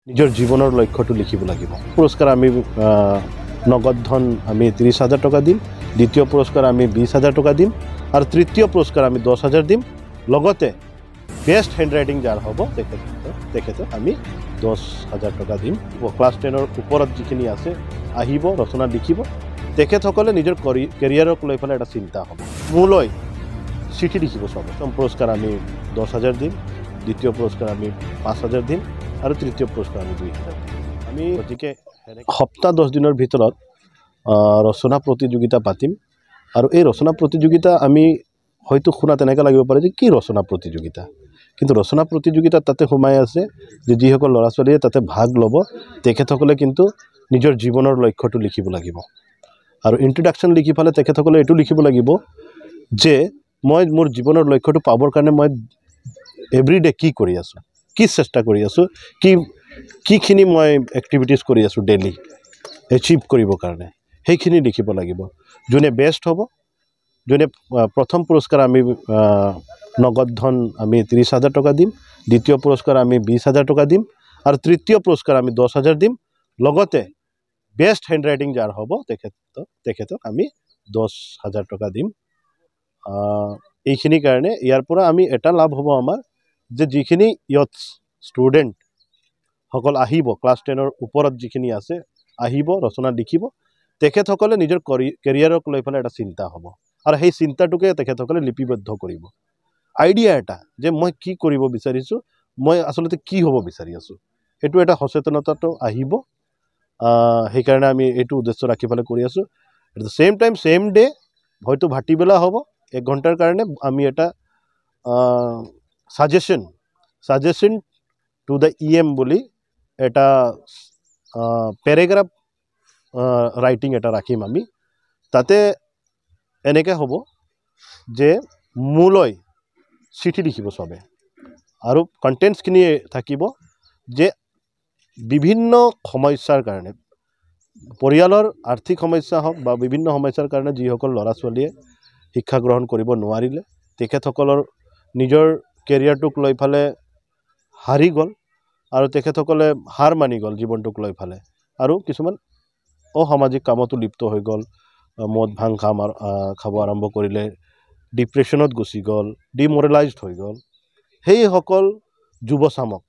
নিজৰ জীৱনৰ লক্ষ্যটো লিখিব লাগিব। পুৰস্কাৰ আমি নগদ ধন আমি 30,000 টকা দিম, দ্বিতীয় পুৰস্কাৰ আমি 20,000 টকা দিম আৰু তৃতীয় পুৰস্কাৰ আমি 10,000 দিম। লগতে বেষ্ট হেণ্ডৰাইটিং যাৰ হ'ব তেখেতক আমি 10,000 টকা দিম। ক্লাছ 10ৰ ওপৰত যিখিনি আছে আহিব, ৰচনা লিখিব, তেখেতসকলে নিজৰ কেৰিয়াৰক লৈ পেলাই এটা চিন্তা হ'ব। মোলৈ চিঠি লিখিব চব। প্ৰথম পুৰস্কাৰ আমি 10,000 দিম, দ্বিতীয় পুৰস্কাৰ আমি 5,000 দিম আৰু তৃতীয় পুৰস্কাৰ আমি 2,000 দিম। আমি গতিকে সপ্তাহ 10 দিনৰ ভিতৰত ৰচনা প্ৰতিযোগিতা পাতিম আৰু এই ৰচনা প্ৰতিযোগিতা আমি হয়তো শুনা তেনেকৈ লাগিব পাৰে যে কি ৰচনা প্ৰতিযোগিতা, কিন্তু ৰচনা প্ৰতিযোগিতাত তাতে সোমাই আছে যে যিসকল ল'ৰা ছোৱালীয়ে তাতে ভাগ ল'ব তেখেতসকলে কিন্তু নিজৰ জীৱনৰ লক্ষ্যটো লিখিব লাগিব আৰু ইন্ট্ৰডাকশ্যন লিখি পেলাই তেখেতসকলে এইটো লিখিব লাগিব যে মই মোৰ জীৱনৰ লক্ষ্যটো পাবৰ কাৰণে মই এভৰিডে কি কৰি আছোঁ, কি চেষ্টা কৰি আছোঁ, কিখিনি মই এক্টিভিটিজ কৰি আছোঁ ডেইলি এচিভ কৰিবৰ কাৰণে, সেইখিনি লিখিব লাগিব। যোনে বেষ্ট হ'ব, যোনে প্ৰথম পুৰস্কাৰ আমি নগদ ধন আমি 30,000 টকা দিম, দ্বিতীয় পুৰস্কাৰ আমি 20,000 টকা দিম আৰু তৃতীয় পুৰস্কাৰ আমি 10,000 দিম। লগতে বেষ্ট হেণ্ডৰাইটিং যাৰ হ'ব তেখেতক আমি 10,000 টকা দিম। এইখিনিৰ কাৰণে ইয়াৰ পৰা আমি এটা লাভ হ'ব আমাৰ যে যিখিনি ষ্টুডেণ্টসকল আহিব, ক্লাছ 10ৰ ওপৰত যিখিনি আছে আহিব, ৰচনা লিখিব, তেখেতসকলে নিজৰ কেৰিয়াৰক লৈ পেলাই এটা চিন্তা হ'ব আৰু সেই চিন্তাটোকে তেখেতসকলে লিপিবদ্ধ কৰিব। আইডিয়া এটা যে মই কি কৰিব বিচাৰিছোঁ, মই আচলতে কি হ'ব বিচাৰি আছোঁ, সেইটো এটা সচেতনতাটো আহিব। সেইকাৰণে আমি এইটো উদ্দেশ্য ৰাখি পেলাই কৰি আছোঁ। At the same time same day হয়তো ভাটিবেলা হ'ব, 1 ঘণ্টাৰ কাৰণে আমি এটা ছাজেশ্যন টু দ্য EM বুলি এটা পেৰেগ্ৰাফ ৰাইটিং এটা ৰাখিম আমি। তাতে এনেকৈ হ'ব যে মোলৈ চিঠি লিখিব চবে আৰু কণ্টেণ্টছখিনি থাকিব যে বিভিন্ন সমস্যাৰ কাৰণে, পৰিয়ালৰ আৰ্থিক সমস্যা হওক বা বিভিন্ন সমস্যাৰ কাৰণে যিসকল ল'ৰা ছোৱালীয়ে শিক্ষা গ্ৰহণ কৰিব নোৱাৰিলে, তেখেতসকলৰ নিজৰ কেৰিয়াৰটোক লৈ ফালে হাৰি গ'ল আৰু তেখেতসকলে হাৰ মানি গ'ল জীৱনটোক লৈ ফালে আৰু কিছুমান অসামাজিক কামতো লিপ্ত হৈ গ'ল, মদ ভাং খাব আৰম্ভ কৰিলে, ডিপ্ৰেশ্যনত গুচি গ'ল, ডিমৰেলাইজড হৈ গ'ল। সেইসকল যুৱচামক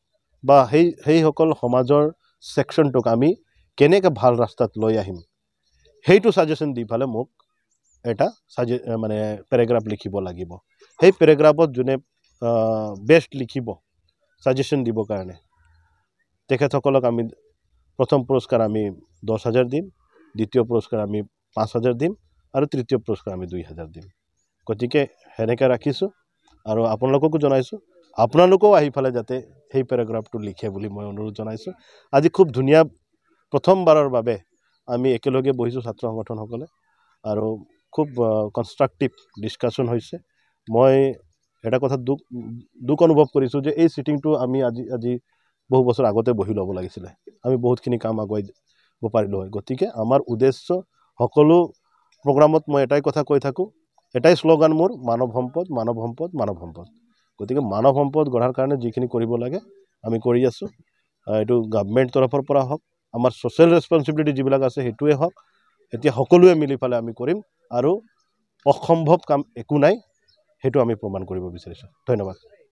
বা সেইসকল সমাজৰ ছেকশ্যনটোক আমি কেনেকৈ ভাল ৰাস্তাত লৈ আহিম, সেইটো ছাজেশ্যন দি পেলাই মোক এটা পেৰেগ্ৰাফ লিখিব লাগিব। সেই পেৰেগ্ৰাফত যোনে বেষ্ট লিখিব ছাজেশ্যন দিবৰ কাৰণে, তেখেতসকলক আমি প্ৰথম পুৰস্কাৰ আমি 10,000 দিম, দ্বিতীয় পুৰস্কাৰ আমি 5,000 দিম আৰু তৃতীয় পুৰস্কাৰ আমি 2,000 দিম। গতিকে সেনেকৈ ৰাখিছোঁ আৰু আপোনালোককো জনাইছোঁ, আপোনালোকেও আহি পেলাই যাতে সেই পেৰাগ্ৰাফটো লিখে বুলি মই অনুৰোধ জনাইছোঁ। আজি খুব ধুনীয়া প্ৰথমবাৰৰ বাবে আমি একেলগে বহিছোঁ ছাত্ৰ সংগঠনসকলে আৰু খুব কনষ্ট্ৰাক্টিভ ডিছকাশ্যন হৈছে। মই এটা কথা দুখ অনুভৱ কৰিছোঁ যে এই ছিটিংটো আমি আজি বহু বছৰ আগতে বহি ল'ব লাগিছিলে, আমি বহুতখিনি কাম আগুৱাই দিব পাৰিলোঁ হয়। গতিকে আমাৰ উদ্দেশ্য, সকলো প্ৰগ্ৰামত মই এটাই কথা কৈ থাকোঁ, এটাই শ্লোগান মোৰ, মানৱ সম্পদ, মানৱ সম্পদ, মানৱ সম্পদ। গতিকে মানৱ সম্পদ গঢ়াৰ কাৰণে যিখিনি কৰিব লাগে আমি কৰি আছোঁ। এইটো গভৰ্ণমেণ্ট তৰফৰ পৰা হওক, আমাৰ ছ'চিয়েল ৰেছপনচিবিলিটি যিবিলাক আছে সেইটোৱে হওক, এতিয়া সকলোৱে মিলি পেলাই আমি কৰিম আৰু অসম্ভৱ কাম একো নাই, সেইটো আমি প্ৰমাণ কৰিব বিচাৰিছোঁ। ধন্যবাদ।